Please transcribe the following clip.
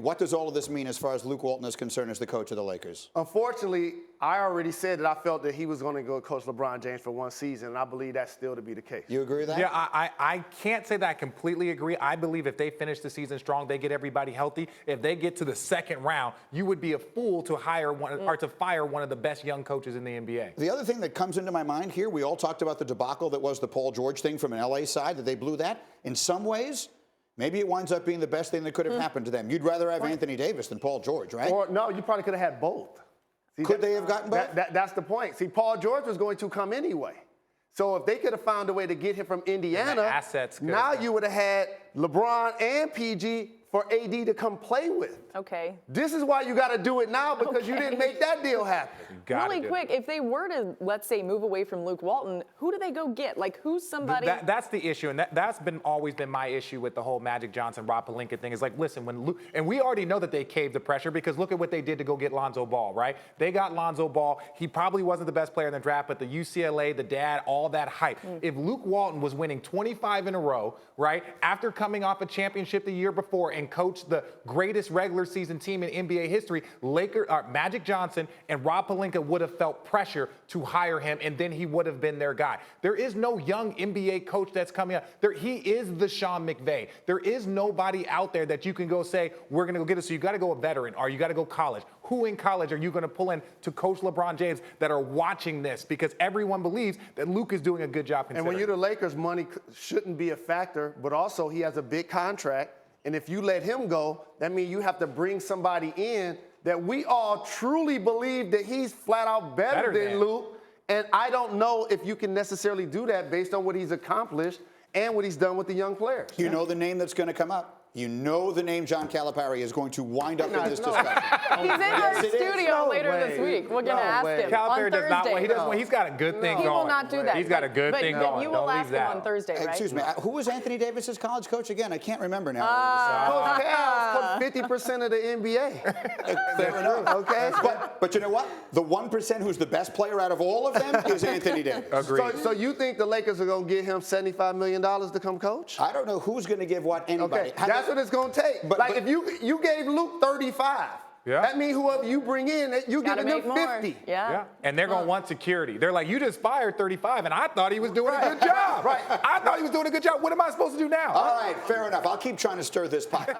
What does all of this mean as far as Luke Walton is concerned as the coach of the Lakers? Unfortunately, I already said that I felt that he was going to go coach LeBron James for one season, and I believe that's still to be the case. You agree with that? Yeah, I can't say that I completely agree. I believe if they finish the season strong, they get everybody healthy. If they get to the second round, you would be a fool to hire one or to fire one of the best young coaches in the NBA. The other thing that comes into my mind here, we all talked about the debacle that was the Paul George thing from an LA side, that they blew that. In some ways, maybe it winds up being the best thing that could have happened to them. You'd rather have Anthony Davis than Paul George, right? Or no, you probably could have had both. See, could they have gotten both? That's the point. See, Paul George was going to come anyway. So if they could have found a way to get him from Indiana, assets now you would have had LeBron and PG for AD to come play with. Okay. This is why you got to do it now, because you didn't make that deal happen. Really quick, if they were to, let's say, move away from Luke Walton, who do they go get? Like, who's somebody? That's the issue, and that's always been my issue with the whole Magic Johnson, Rob Pelinka thing. Is like, listen, when Luke, and we already know that they caved the pressure because look at what they did to go get Lonzo Ball, right? They got Lonzo Ball. He probably wasn't the best player in the draft, but the UCLA, the dad, all that hype. If Luke Walton was winning 25 in a row, right, after coming off a championship the year before and coached the greatest regular season team in NBA history, Magic Johnson and Rob Pelinka would have felt pressure to hire him, and then he would have been their guy. There is no young NBA coach that's coming up. He is the Sean McVay. There is nobody out there that you can go say, we're going to go get it. So you got to go a veteran, or you got to go college. Who in college are you going to pull in to coach LeBron James that are watching this? Because everyone believes that Luke is doing a good job. And when you're the Lakers, money shouldn't be a factor, but also he has a big contract. And if you let him go, that means you have to bring somebody in that we all truly believe that he's flat out better than Luke. And I don't know if you can necessarily do that based on what he's accomplished and what he's done with the young players. You know the name that's going to come up? You know the name John Calipari is going to wind up in this discussion. He's in our studio later this week. We're going to ask him Calipari on does not. Thursday. He's got a good thing going. He will not do that. He's got a good thing going. But you will ask him on Thursday, right? Excuse me. Who was Anthony Davis's college coach again? I can't remember now. Coach Cal put 50% of the NBA. Fair enough. Okay. But you know what? The 1% who's the best player out of all of them is Anthony Davis. Agreed. So you think the Lakers are going to give him $75 million to come coach? I don't know who's going to give what anybody. Okay. That's what it's going to take. But if you gave Luke 35, that means whoever you bring in, you giving them 50. Yeah. And they're going to want security. They're like, you just fired 35, and I thought he was doing a good job. Right. I thought he was doing a good job. What am I supposed to do now? All right, fair enough. I'll keep trying to stir this pot.